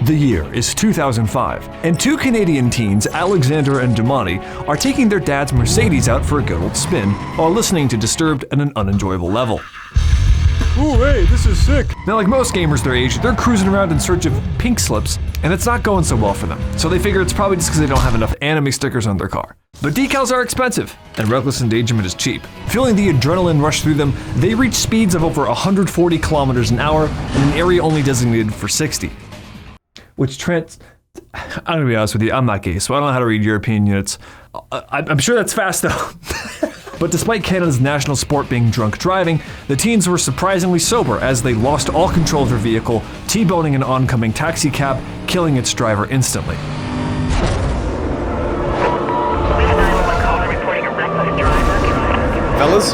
The year is 2005, and two Canadian teens, Alexander and Damani, are taking their dad's Mercedes out for a good old spin while listening to Disturbed at an unenjoyable level. Ooh, hey, this is sick. Now, like most gamers their age, they're cruising around in search of pink slips, and it's not going so well for them. So they figure it's probably just because they don't have enough anime stickers on their car. But decals are expensive, and reckless endangerment is cheap. Feeling the adrenaline rush through them, they reach speeds of over 140 kilometers an hour in an area only designated for 60. I'm gonna be honest with you, I'm not gay, so I don't know how to read European units. I'm sure that's fast though. But despite Canada's national sport being drunk driving, the teens were surprisingly sober as they lost all control of their vehicle, T-boning an oncoming taxi cab, killing its driver instantly. Fellas,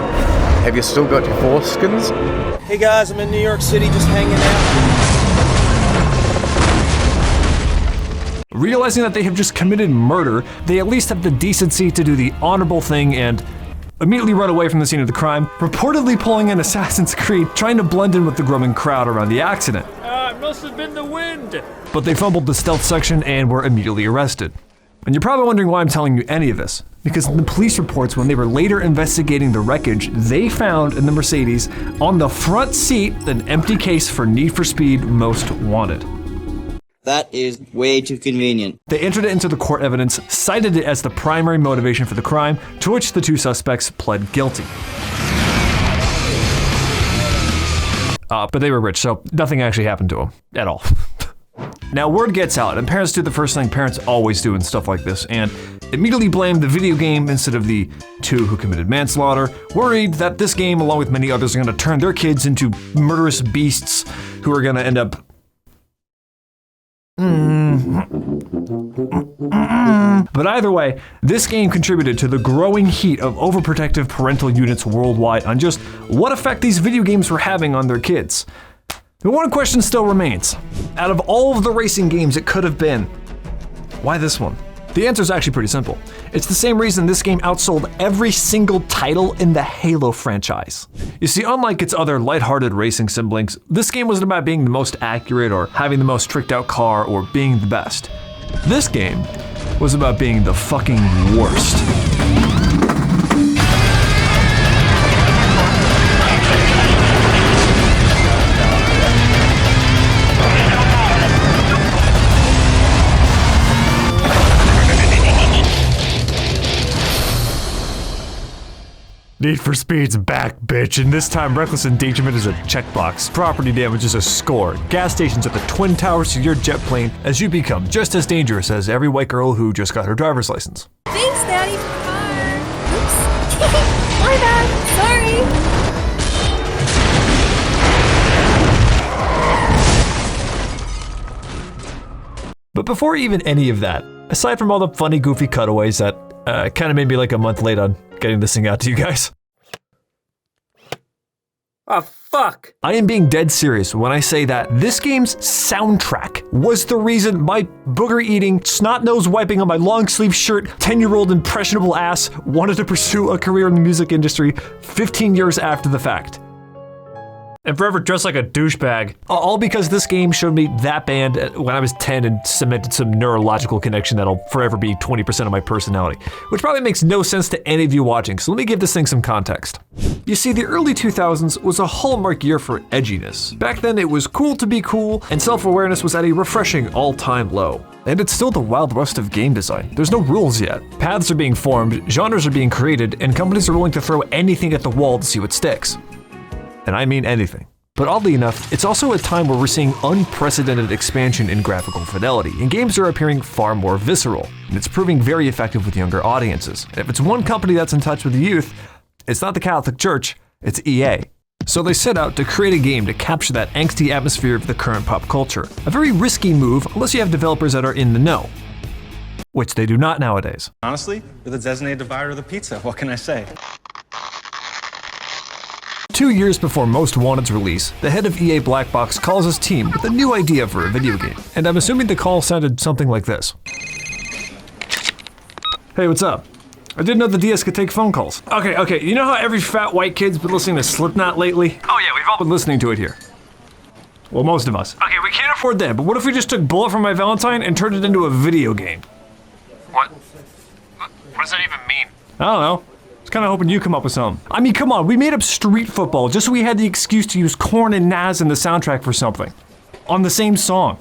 have you still got your foreskins? Hey guys, I'm in New York City just hanging out. Realizing that they have just committed murder, they at least have the decency to do the honorable thing and immediately run away from the scene of the crime, reportedly pulling an Assassin's Creed, trying to blend in with the growing crowd around the accident. It must have been the wind. But they fumbled the stealth section and were immediately arrested. And you're probably wondering why I'm telling you any of this. Because in the police reports, when they were later investigating the wreckage, they found in the Mercedes, on the front seat, an empty case for Need for Speed Most Wanted. That is way too convenient. They entered it into the court evidence, cited it as the primary motivation for the crime, to which the two suspects pled guilty. But they were rich, so nothing actually happened to them at all. Now, word gets out, and parents do the first thing parents always do in stuff like this, and immediately blame the video game instead of the two who committed manslaughter, worried that this game, along with many others, are going to turn their kids into murderous beasts who are going to end up But either way, this game contributed to the growing heat of overprotective parental units worldwide on just what effect these video games were having on their kids. But one question still remains. Out of all of the racing games it could have been, why this one? The answer is actually pretty simple. It's the same reason this game outsold every single title in the Halo franchise. You see, unlike its other lighthearted racing siblings, this game wasn't about being the most accurate or having the most tricked out car or being the best. This game was about being the fucking worst. Need for Speed's back, bitch, and this time reckless endangerment is a checkbox, property damage is a score, gas stations are the twin towers to your jet plane as you become just as dangerous as every white girl who just got her driver's license. Thanks, Daddy, for the car. Oops. My bad. Sorry. But before even any of that, aside from all the funny, goofy cutaways that kind of made me like a month late on getting this thing out to you guys. Oh, fuck. I am being dead serious when I say that this game's soundtrack was the reason my booger-eating, snot-nose wiping on my long-sleeve shirt, 10-year-old impressionable ass wanted to pursue a career in the music industry 15 years after the fact. And forever dressed like a douchebag. All because this game showed me that band when I was 10 and cemented some neurological connection that'll forever be 20% of my personality. Which probably makes no sense to any of you watching, so let me give this thing some context. You see, the early 2000s was a hallmark year for edginess. Back then it was cool to be cool, and self-awareness was at a refreshing all-time low. And it's still the Wild West of game design. There's no rules yet. Paths are being formed, genres are being created, and companies are willing to throw anything at the wall to see what sticks. And I mean anything. But oddly enough, it's also a time where we're seeing unprecedented expansion in graphical fidelity, and games are appearing far more visceral, and it's proving very effective with younger audiences. And if it's one company that's in touch with the youth, it's not the Catholic Church, it's EA. So they set out to create a game to capture that angsty atmosphere of the current pop culture. A very risky move unless you have developers that are in the know, which they do not nowadays. Honestly, you're the designated divider of the pizza, what can I say? 2 years before Most Wanted's release, the head of EA Black Box calls his team with a new idea for a video game, and I'm assuming the call sounded something like this. Hey, what's up? I didn't know the DS could take phone calls. Okay, you know how every fat white kid's been listening to Slipknot lately? Oh yeah, we've all been listening to it here. Well, most of us. Okay, we can't afford that, but what if we just took Bullet for My Valentine and turned it into a video game? What? What does that even mean? I don't know. I was kind of hoping you come up with something. I mean, come on, we made up Street Football just so we had the excuse to use Korn and Nas in the soundtrack for something. On the same song.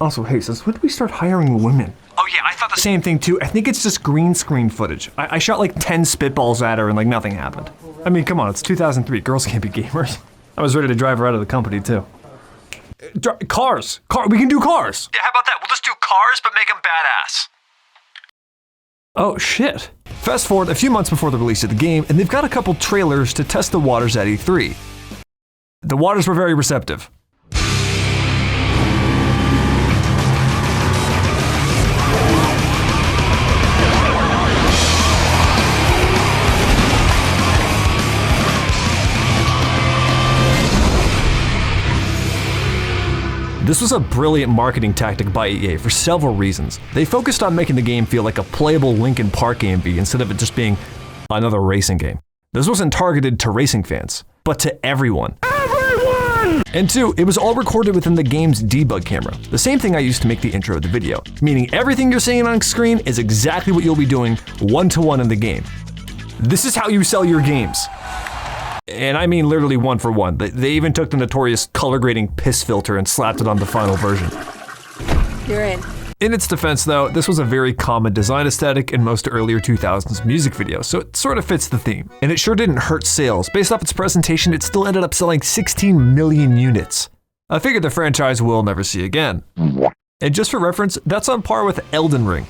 Also, hey, since when did we start hiring women? Oh yeah, I thought the same thing too. I think it's just green screen footage. I shot like 10 spitballs at her and like nothing happened. I mean, come on, it's 2003. Girls can't be gamers. I was ready to drive her out of the company too. Cars. We can do cars. Yeah, how about that? We'll just do cars, but make them badass. Oh shit. Fast forward a few months before the release of the game, and they've got a couple trailers to test the waters at E3. The waters were very receptive. This was a brilliant marketing tactic by EA for several reasons. They focused on making the game feel like a playable Linkin Park AMV instead of it just being another racing game. This wasn't targeted to racing fans, but to everyone. Everyone! And two, it was all recorded within the game's debug camera, the same thing I used to make the intro of the video, meaning everything you're seeing on screen is exactly what you'll be doing one-to-one in the game. This is how you sell your games. And I mean literally one for one. They even took the notorious color grading piss filter and slapped it on the final version. You're in. In its defense though, this was a very common design aesthetic in most earlier 2000s music videos, so it sort of fits the theme. And it sure didn't hurt sales. Based off its presentation, it still ended up selling 16 million units. I figured the franchise we'll never see again. And just for reference, that's on par with Elden Ring.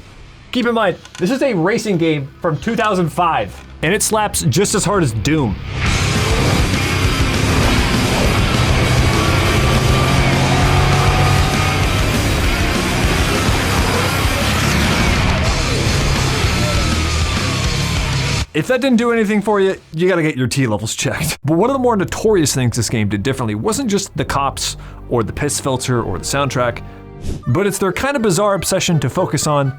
Keep in mind, this is a racing game from 2005, and it slaps just as hard as Doom. If that didn't do anything for you, you gotta get your T levels checked. But one of the more notorious things this game did differently wasn't just the cops, or the piss filter, or the soundtrack, but it's their kind of bizarre obsession to focus on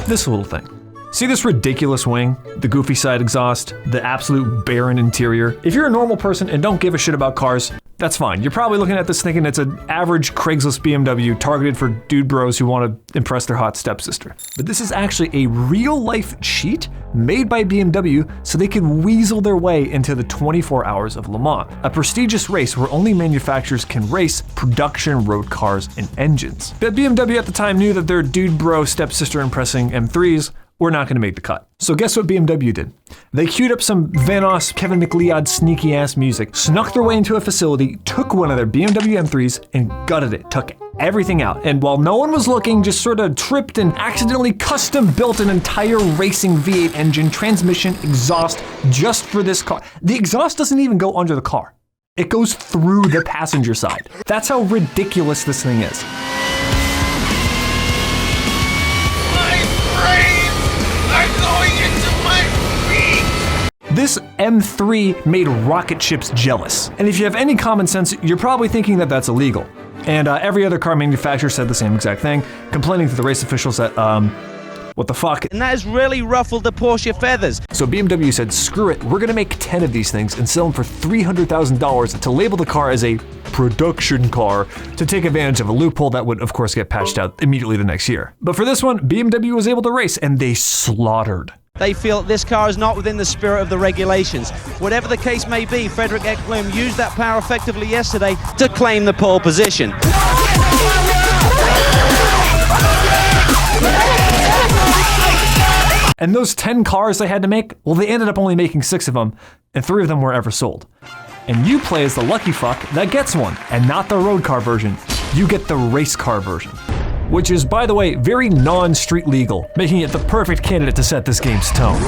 this little thing. See this ridiculous wing, the goofy side exhaust, the absolute barren interior? If you're a normal person and don't give a shit about cars, that's fine. You're probably looking at this thinking it's an average Craigslist BMW targeted for dude bros who want to impress their hot stepsister. But this is actually a real-life cheat made by BMW so they could weasel their way into the 24 Hours of Le Mans, a prestigious race where only manufacturers can race production road cars and engines. But BMW at the time knew that their dude bro stepsister impressing M3s were not going to make the cut. So guess what BMW did? They queued up some Vanoss, Kevin McLeod sneaky ass music, snuck their way into a facility, took one of their BMW M3s and gutted it, took everything out. And while no one was looking, just sort of tripped and accidentally custom built an entire racing V8 engine, transmission, exhaust just for this car. The exhaust doesn't even go under the car. It goes through the passenger side. That's how ridiculous this thing is. This M3 made rocket ships jealous. And if you have any common sense, you're probably thinking that that's illegal. And every other car manufacturer said the same exact thing, complaining to the race officials that, what the fuck? And that has really ruffled the Porsche feathers. So BMW said, screw it, we're gonna make 10 of these things and sell them for $300,000 to label the car as a production car to take advantage of a loophole that would of course get patched out immediately the next year. But for this one, BMW was able to race and they slaughtered. They feel this car is not within the spirit of the regulations. Whatever the case may be, Frederick Ekblom used that power effectively yesterday to claim the pole position. And those 10 cars they had to make, well, they ended up only making 6 of them, and 3 of them were ever sold. And you play as the lucky fuck that gets one, and not the road car version. You get the race car version. Which is, by the way, very non-street legal, making it the perfect candidate to set this game's tone.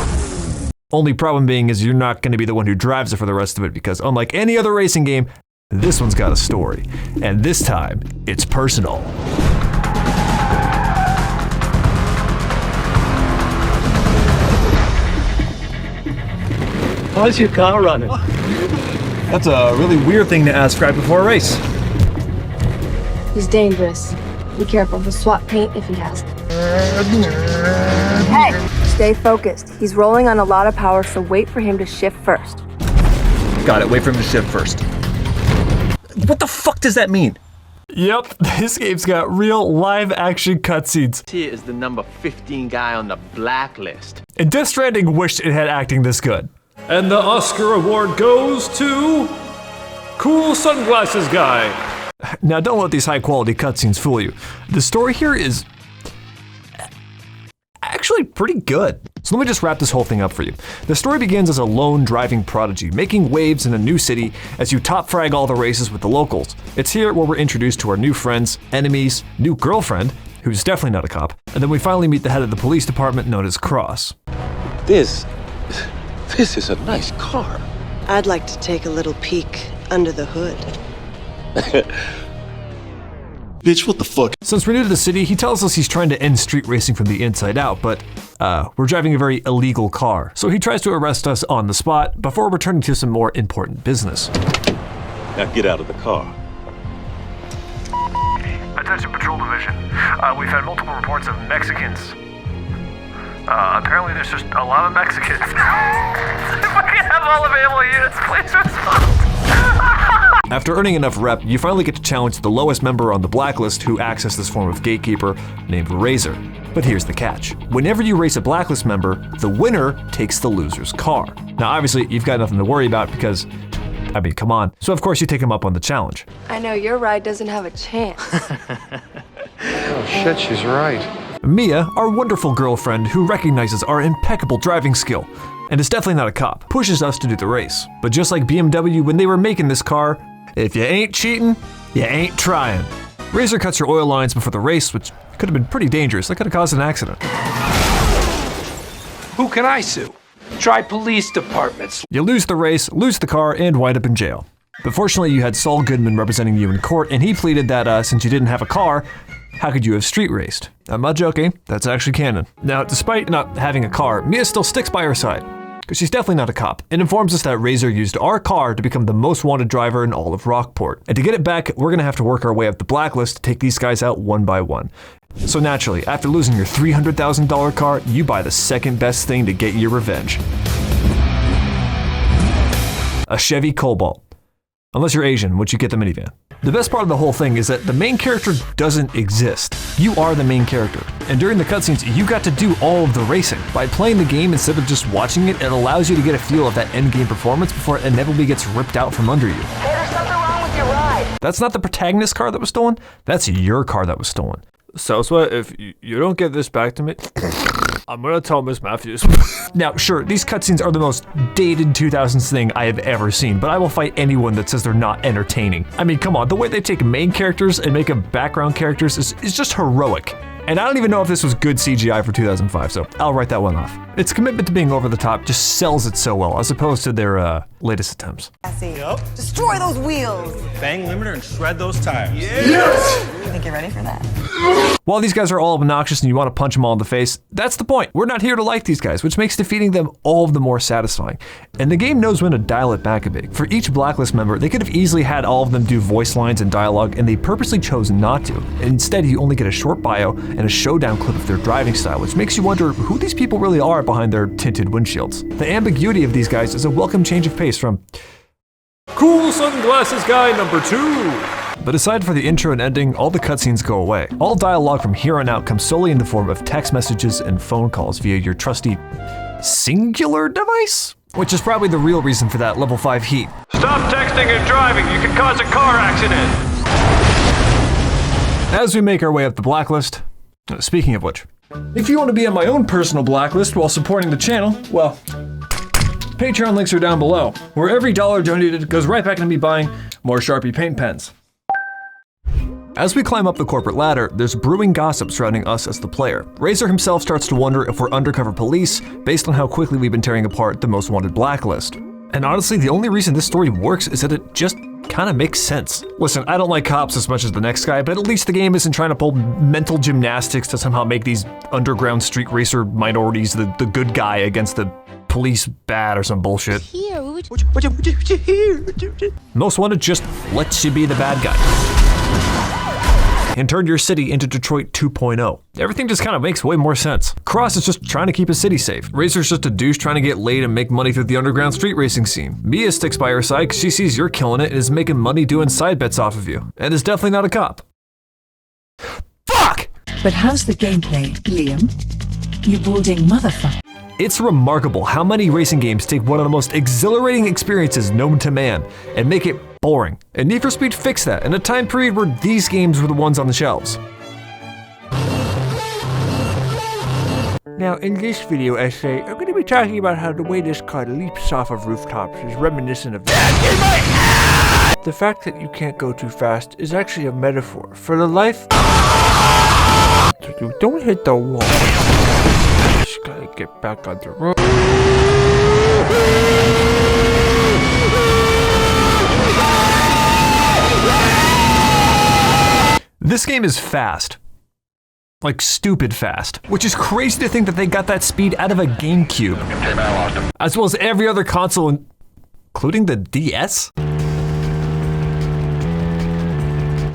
Only problem being is you're not going to be the one who drives it for the rest of it because unlike any other racing game, this one's got a story. And this time, it's personal. How's your car running? That's a really weird thing to ask right before a race. He's dangerous. Be careful, he'll swap paint if he has to. Hey! Stay focused. He's rolling on a lot of power, so wait for him to shift first. Got it, wait for him to shift first. What the fuck does that mean? Yep, this game's got real live-action cutscenes. Here is the number 15 guy on the blacklist. And Death Stranding wished it had acting this good. And the Oscar award goes to Cool Sunglasses Guy. Now don't let these high-quality cutscenes fool you. The story here is actually pretty good. So let me just wrap this whole thing up for you. The story begins as a lone driving prodigy, making waves in a new city as you top frag all the races with the locals. It's here where we're introduced to our new friends, enemies, new girlfriend, who's definitely not a cop, and then we finally meet the head of the police department known as Cross. This is a nice car. I'd like to take a little peek under the hood. Bitch, what the fuck? Since we're new to the city, he tells us he's trying to end street racing from the inside out, but we're driving a very illegal car. So he tries to arrest us on the spot before returning to some more important business. Now get out of the car. Attention Patrol Division. We've had multiple reports of Mexicans. Apparently there's just a lot of Mexicans. If we can have all available units, please respond. After earning enough rep, you finally get to challenge the lowest member on the blacklist who acts as this form of gatekeeper named Razor. But here's the catch. Whenever you race a blacklist member, the winner takes the loser's car. Now obviously you've got nothing to worry about because, I mean, come on. So of course you take him up on the challenge. I know your ride doesn't have a chance. Oh shit, she's right. Mia, our wonderful girlfriend who recognizes our impeccable driving skill, and is definitely not a cop, pushes us to do the race. But just like BMW when they were making this car, if you ain't cheating, you ain't trying. Razor cuts your oil lines before the race, which could have been pretty dangerous. That could have caused an accident. Who can I sue? Try police departments. You lose the race, lose the car, and wind up in jail. But fortunately, you had Saul Goodman representing you in court, and he pleaded that since you didn't have a car, how could you have street raced? I'm not joking, that's actually canon. Now, despite not having a car, Mia still sticks by her side, because she's definitely not a cop, and informs us that Razor used our car to become the most wanted driver in all of Rockport. And to get it back, we're gonna have to work our way up the blacklist to take these guys out one by one. So naturally, after losing your $300,000 car, you buy the second best thing to get your revenge. A Chevy Cobalt. Unless you're Asian, which you get the minivan. The best part of the whole thing is that the main character doesn't exist. You are the main character. And during the cutscenes, you got to do all of the racing. By playing the game instead of just watching it, it allows you to get a feel of that endgame performance before it inevitably gets ripped out from under you. Hey, there's something wrong with your ride. That's not the protagonist's car that was stolen, that's your car that was stolen. So if you don't get this back to me, I'm gonna tell Miss Matthews. Now, sure, these cutscenes are the most dated 2000s thing I have ever seen, but I will fight anyone that says they're not entertaining. I mean, come on, the way they take main characters and make them background characters is just heroic. And I don't even know if this was good CGI for 2005, so I'll write that one off. Its commitment to being over the top just sells it so well, as opposed to their latest attempts. Yep. Destroy those wheels. Bang limiter and shred those tires. Yes! I think you're ready for that. While these guys are all obnoxious and you want to punch them all in the face, that's the point. We're not here to like these guys, which makes defeating them all the more satisfying. And the game knows when to dial it back a bit. For each blacklist member, they could have easily had all of them do voice lines and dialogue, and they purposely chose not to. Instead, you only get a short bio and a showdown clip of their driving style, which makes you wonder who these people really are behind their tinted windshields. The ambiguity of these guys is a welcome change of pace from Cool Sunglasses Guy number 2. But aside for the intro and ending, all the cutscenes go away. All dialogue from here on out comes solely in the form of text messages and phone calls via your trusty singular device? Which is probably the real reason for that level 5 heat. Stop texting and driving. You can cause a car accident. As we make our way up the blacklist, speaking of which, if you want to be on my own personal blacklist while supporting the channel, well, Patreon links are down below, where every dollar donated goes right back into me buying more Sharpie paint pens. As we climb up the corporate ladder, there's brewing gossip surrounding us as the player. Razor himself starts to wonder if we're undercover police based on how quickly we've been tearing apart the most wanted blacklist. And honestly, the only reason this story works is that it just kind of makes sense. Listen, I don't like cops as much as the next guy, but at least the game isn't trying to pull mental gymnastics to somehow make these underground street racer minorities the good guy against the police bad or some bullshit. Here, what Most Wanted just lets you be the bad guy. and turned your city into Detroit 2.0. Everything just kind of makes way more sense. Cross is just trying to keep his city safe. Racer's just a douche trying to get laid and make money through the underground street racing scene. Mia sticks by her side because she sees you're killing it and is making money doing side bets off of you, and is definitely not a cop. Fuck! But how's the gameplay, Liam? You balding motherfucker. It's remarkable how many racing games take one of the most exhilarating experiences known to man and make it boring. And Need for Speed fixed that in a time period where these games were the ones on the shelves. Now, in this video essay, I'm going to be talking about how the way this car leaps off of rooftops is reminiscent of that. The fact that you can't go too fast is actually a metaphor for the life. So don't hit the wall. Just gotta get back on the road. This game is fast. Like stupid fast. Which is crazy to think that they got that speed out of a GameCube. As well as every other console, including the DS?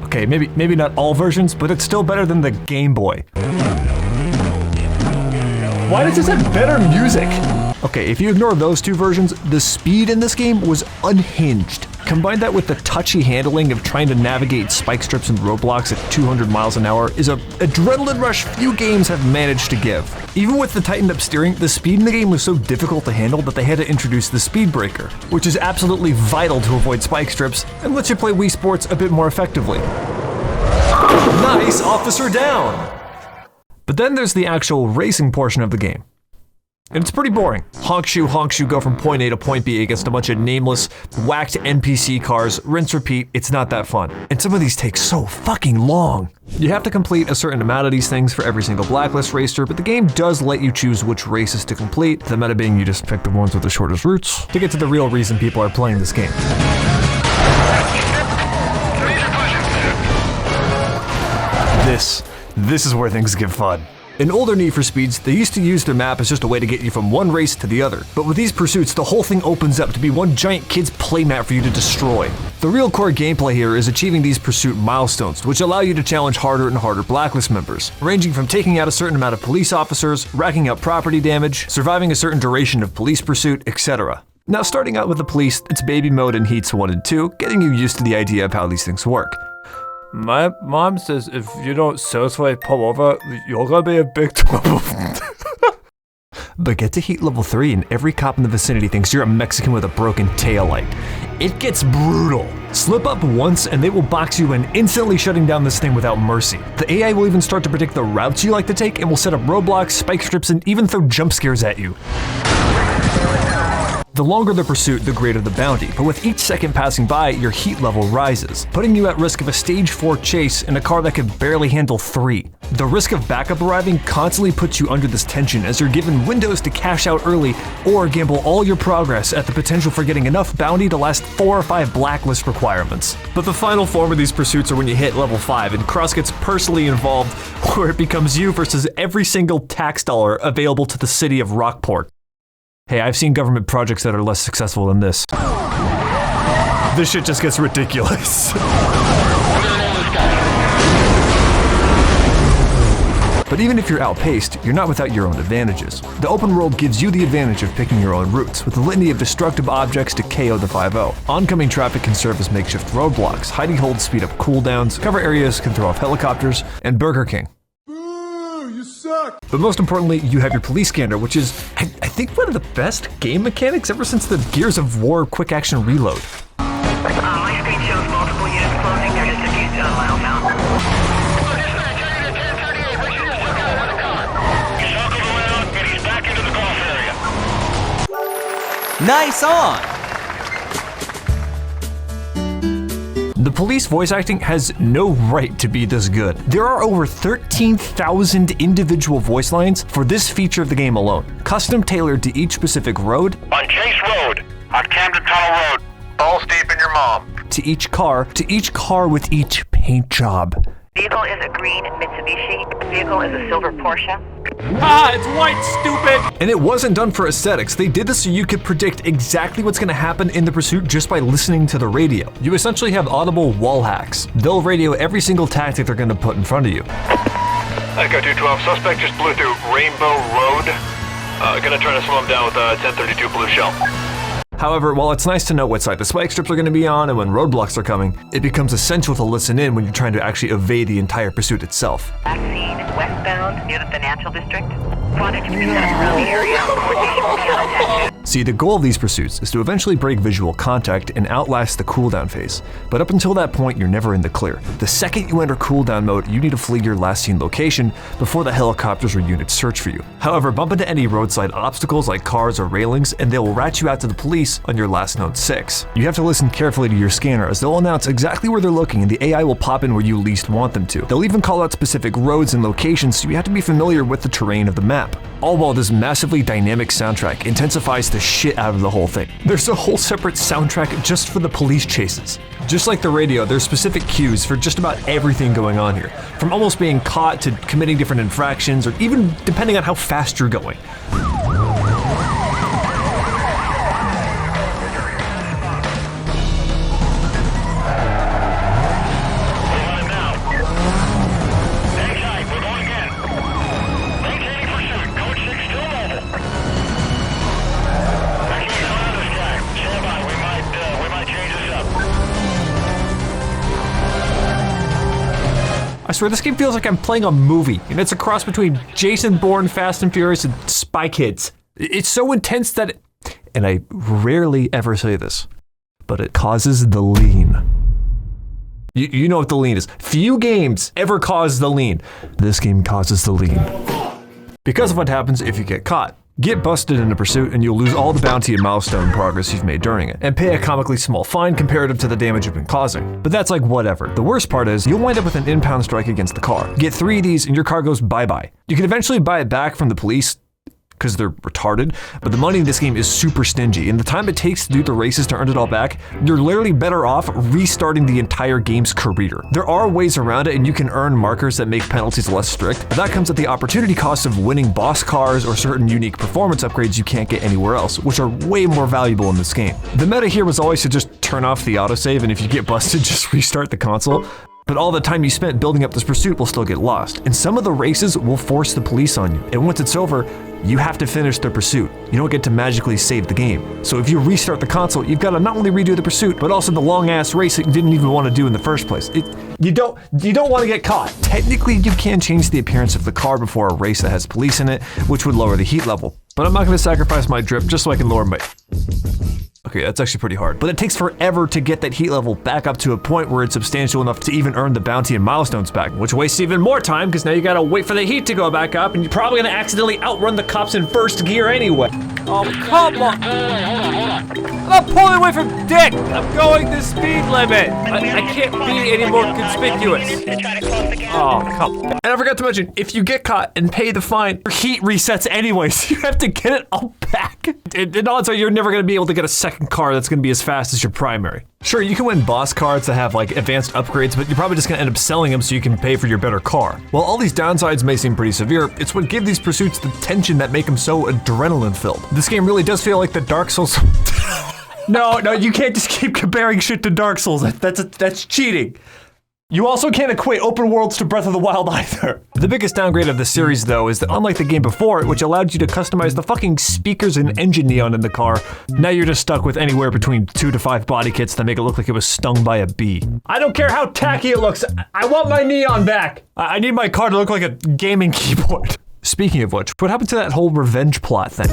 Okay, maybe not all versions, but it's still better than the Game Boy. Why does this have better music? Okay, if you ignore those two versions, the speed in this game was unhinged. Combine that with the touchy handling of trying to navigate spike strips and roadblocks at 200 miles an hour is an adrenaline rush few games have managed to give. Even with the tightened up steering, the speed in the game was so difficult to handle that they had to introduce the speed breaker, which is absolutely vital to avoid spike strips and lets you play Wii Sports a bit more effectively. Nice, officer down! But then there's the actual racing portion of the game. And it's pretty boring. Honk shoe, go from point A to point B against a bunch of nameless, whacked NPC cars, rinse repeat, it's not that fun. And some of these take so fucking long. You have to complete a certain amount of these things for every single blacklist racer, but the game does let you choose which races to complete, the meta being you just pick the ones with the shortest routes, to get to the real reason people are playing this game. This is where things get fun. In older Need for Speeds, they used to use their map as just a way to get you from one race to the other. But with these pursuits, the whole thing opens up to be one giant kid's playmat for you to destroy. The real core gameplay here is achieving these pursuit milestones, which allow you to challenge harder and harder blacklist members, ranging from taking out a certain amount of police officers, racking up property damage, surviving a certain duration of police pursuit, etc. Now starting out with the police, it's baby mode in heats 1 and 2, getting you used to the idea of how these things work. My mom says if you don't seriously pull over, you're gonna be a big trouble. But get to heat level 3 and every cop in the vicinity thinks you're a Mexican with a broken taillight. It gets brutal. Slip up once and they will box you in, instantly shutting down this thing without mercy. The AI will even start to predict the routes you like to take and will set up roadblocks, spike strips, and even throw jump scares at you. The longer the pursuit, the greater the bounty, but with each second passing by, your heat level rises, putting you at risk of a stage 4 chase in a car that could barely handle 3. The risk of backup arriving constantly puts you under this tension as you're given windows to cash out early or gamble all your progress at the potential for getting enough bounty to last 4 or 5 blacklist requirements. But the final form of these pursuits are when you hit level 5 and Cross gets personally involved, where it becomes you versus every single tax dollar available to the city of Rockport. Hey, I've seen government projects that are less successful than this. This shit just gets ridiculous. But even if you're outpaced, you're not without your own advantages. The open world gives you the advantage of picking your own routes, with a litany of destructive objects to KO the 5-0. Oncoming traffic can serve as makeshift roadblocks, hiding holds speed up cooldowns, cover areas can throw off helicopters, and Burger King. But most importantly, you have your police scanner, which is, I think, one of the best game mechanics ever since the Gears of War quick action reload. My screen shows multiple units closing. They're just a few miles out. He's back into the golf area. Nice on! The police voice acting has no right to be this good. There are over 13,000 individual voice lines for this feature of the game alone, custom tailored to each specific road, On Chase Road, on Camden Tunnel Road, balls deep in your mom. to each car with each paint job. Vehicle is a green Mitsubishi. Vehicle is a silver Porsche. Ah, it's white, stupid! And it wasn't done for aesthetics. They did this so you could predict exactly what's going to happen in the pursuit just by listening to the radio. You essentially have audible wall hacks. They'll radio every single tactic they're going to put in front of you. Echo 212, suspect just blew through Rainbow Road. Gonna try to slow him down with a 1032 blue shell. However, while it's nice to know what side the spike strips are going to be on and when roadblocks are coming, it becomes essential to listen in when you're trying to actually evade the entire pursuit itself. Last seen westbound near the financial district. Frontage can be set up around the area. Coordination will be unattached. See, the goal of these pursuits is to eventually break visual contact and outlast the cooldown phase. But up until that point, you're never in the clear. The second you enter cooldown mode, you need to flee your last seen location before the helicopters or units search for you. However, bump into any roadside obstacles like cars or railings and they will rat you out to the police on your last known 6. You have to listen carefully to your scanner as they'll announce exactly where they're looking and the AI will pop in where you least want them to. They'll even call out specific roads and locations, so you have to be familiar with the terrain of the map. All while this massively dynamic soundtrack intensifies the shit out of the whole thing. There's a whole separate soundtrack just for the police chases. Just like the radio, there's specific cues for just about everything going on here, from almost being caught to committing different infractions, or even depending on how fast you're going. I swear, this game feels like I'm playing a movie, and it's a cross between Jason Bourne, Fast and Furious, and Spy Kids. It's so intense that and I rarely ever say this, but it causes the lean. You know what the lean is. Few games ever cause the lean. This game causes the lean. Because of what happens if you get caught. Get busted in a pursuit and you'll lose all the bounty and milestone progress you've made during it, and pay a comically small fine comparative to the damage you've been causing. But that's like whatever. The worst part is, you'll wind up with an impound strike against the car. Get 3 of these and your car goes bye-bye. You can eventually buy it back from the police, because they're retarded, but the money in this game is super stingy, and the time it takes to do the races to earn it all back, you're literally better off restarting the entire game's career. There are ways around it, and you can earn markers that make penalties less strict, but that comes at the opportunity cost of winning boss cars or certain unique performance upgrades you can't get anywhere else, which are way more valuable in this game. The meta here was always to just turn off the autosave, and if you get busted, just restart the console. But all the time you spent building up this pursuit will still get lost. And some of the races will force the police on you. And once it's over, you have to finish the pursuit. You don't get to magically save the game. So if you restart the console, you've got to not only redo the pursuit, but also the long-ass race that you didn't even want to do in the first place. You don't want to get caught. Technically, you can change the appearance of the car before a race that has police in it, which would lower the heat level. But I'm not going to sacrifice my drip just so I can lower my... Okay, that's actually pretty hard. But it takes forever to get that heat level back up to a point where it's substantial enough to even earn the bounty and milestones back, which wastes even more time because now you gotta wait for the heat to go back up and you're probably gonna accidentally outrun the cops in first gear anyway. Oh, come on! I'm not pulling away from Dick! I'm going the speed limit! I can't be any more conspicuous. Oh, come on. And I forgot to mention, if you get caught and pay the fine, your heat resets anyway, so you have to get it all back. And odds are you're never gonna be able to get a second car that's gonna be as fast as your primary. Sure, you can win boss cards that have like advanced upgrades, but you're probably just gonna end up selling them so you can pay for your better car. While all these downsides may seem pretty severe, it's what gives these pursuits the tension that make them so adrenaline-filled. This game really does feel like the Dark Souls... No, you can't just keep comparing shit to Dark Souls. That's cheating. You also can't equate open worlds to Breath of the Wild either. The biggest downgrade of the series, though, is that unlike the game before it, which allowed you to customize the fucking speakers and engine neon in the car, now you're just stuck with anywhere between 2 to 5 body kits that make it look like it was stung by a bee. I don't care how tacky it looks, I want my neon back! I need my car to look like a gaming keyboard. Speaking of which, what happened to that whole revenge plot thing?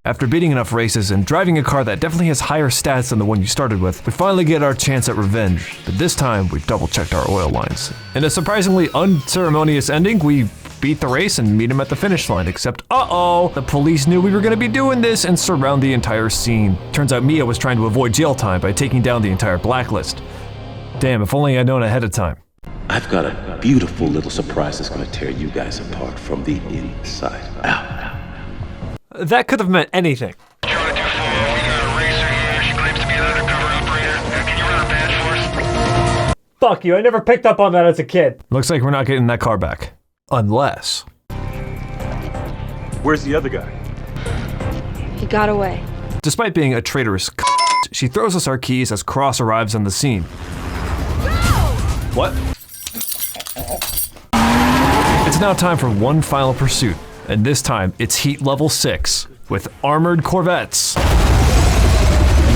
After beating enough races and driving a car that definitely has higher stats than the one you started with, we finally get our chance at revenge, but this time we've double-checked our oil lines. In a surprisingly unceremonious ending, we beat the race and meet him at the finish line, except the police knew we were gonna be doing this and surround the entire scene. Turns out Mia was trying to avoid jail time by taking down the entire blacklist. Damn, if only I'd known ahead of time. I've got a beautiful little surprise that's gonna tear you guys apart from the inside out. That could have meant anything. Charlie 2-4, we got a racer here. She claims to be an undercover operator. Can you run her badge for us? fuck you. I never picked up on that as a kid. Looks like we're not getting that car back. Unless... Where's the other guy? He got away. Despite being a traitorous she throws us our keys as Cross arrives on the scene. What? It's now time for one final pursuit, and this time it's heat level 6 with armored Corvettes.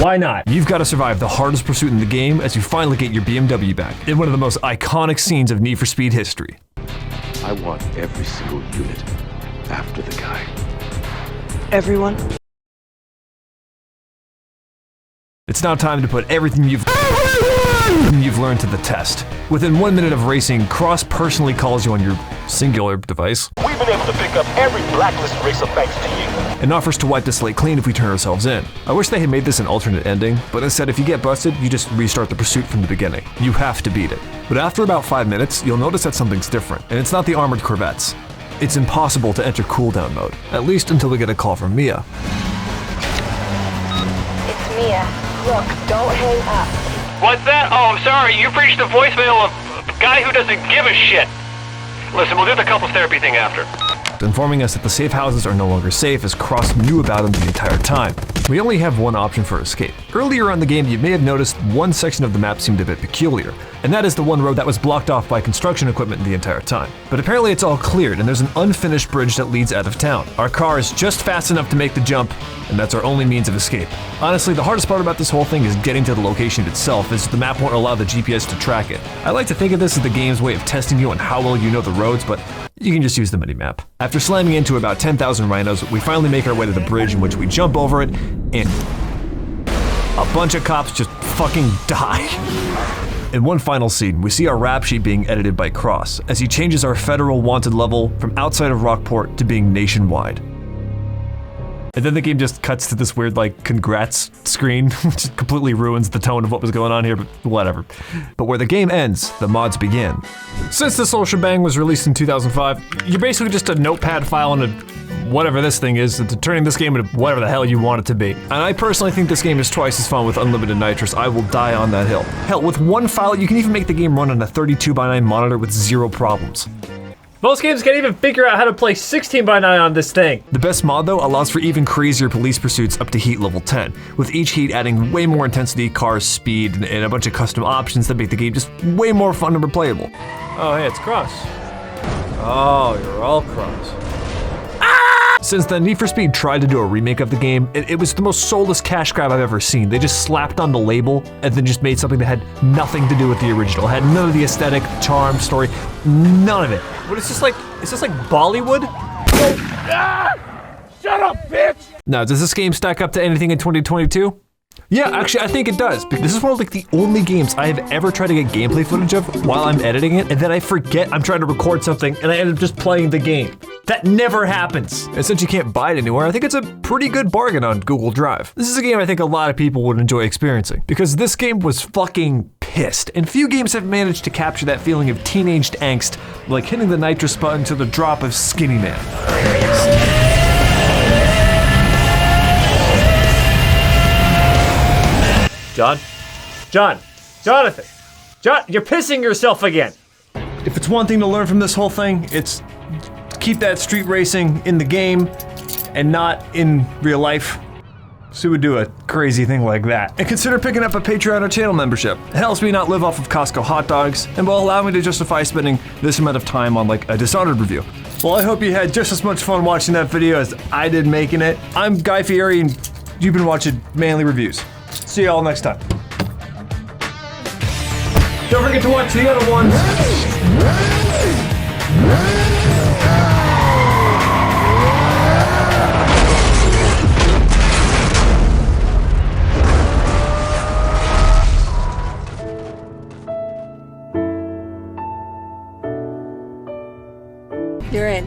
Why not? You've got to survive the hardest pursuit in the game as you finally get your BMW back in one of the most iconic scenes of Need for Speed history. I want every single unit after the guy. Everyone? It's now time to put everything you've learned to the test. Within 1 minute of racing, Cross personally calls you on your singular device. We've been able to pick up every blacklist racer thanks to you. And offers to wipe the slate clean if we turn ourselves in. I wish they had made this an alternate ending, but instead if you get busted, you just restart the pursuit from the beginning. You have to beat it. But after about 5 minutes, you'll notice that something's different, and it's not the armored Corvettes. It's impossible to enter cooldown mode, at least until we get a call from Mia. It's Mia. Look, don't hang up. What's that? Oh, I'm sorry. You've reached the voicemail of a guy who doesn't give a shit. Listen, we'll do the couples therapy thing after. Informing us that the safe houses are no longer safe as Cross knew about them the entire time. We only have one option for escape. Earlier in the game, you may have noticed one section of the map seemed a bit peculiar, and that is the one road that was blocked off by construction equipment the entire time. But apparently it's all cleared, and there's an unfinished bridge that leads out of town. Our car is just fast enough to make the jump, and that's our only means of escape. Honestly, the hardest part about this whole thing is getting to the location itself, as the map won't allow the GPS to track it. I like to think of this as the game's way of testing you on how well you know the roads, but you can just use the mini-map. After slamming into about 10,000 rhinos, we finally make our way to the bridge in which we jump over it, and a bunch of cops just fucking die. In one final scene, we see our rap sheet being edited by Cross, as he changes our federal wanted level from outside of Rockport to being nationwide. And then the game just cuts to this weird, like, congrats screen, which completely ruins the tone of what was going on here, but whatever. But where the game ends, the mods begin. Since this whole shebang was released in 2005, you're basically just a notepad file and a whatever this thing is, to turning this game into whatever the hell you want it to be. And I personally think this game is twice as fun with unlimited nitrous. I will die on that hill. Hell, with one file, you can even make the game run on a 32:9 monitor with zero problems. Most games can't even figure out how to play 16:9 on this thing. The best mod, though, allows for even crazier police pursuits up to heat level 10, with each heat adding way more intensity, car speed, and a bunch of custom options that make the game just way more fun and replayable. Oh, hey, it's Cross. Oh, you're all Cross. Since then, Need for Speed tried to do a remake of the game, it was the most soulless cash grab I've ever seen. They just slapped on the label and then just made something that had nothing to do with the original. It had none of the aesthetic, charm, story, none of it. What is this like Bollywood? Shut up, bitch! Now, does this game stack up to anything in 2022? Yeah, actually, I think it does. This is one of like the only games I have ever tried to get gameplay footage of while I'm editing it, and then I forget I'm trying to record something, and I end up just playing the game. That never happens. And since you can't buy it anywhere, I think it's a pretty good bargain on Google Drive. This is a game I think a lot of people would enjoy experiencing, because this game was fucking pissed, and few games have managed to capture that feeling of teenaged angst, like hitting the nitrous button to the drop of Skinny Man. Jonathan, you're pissing yourself again. If it's one thing to learn from this whole thing, it's keep that street racing in the game and not in real life. So we would do a crazy thing like that. And consider picking up a Patreon or channel membership. It helps me not live off of Costco hot dogs and will allow me to justify spending this amount of time on like a Dishonored review. Well, I hope you had just as much fun watching that video as I did making it. I'm Guy Fieri and you've been watching Manley Reviews. See y'all next time. Don't forget to watch the other ones. You're in.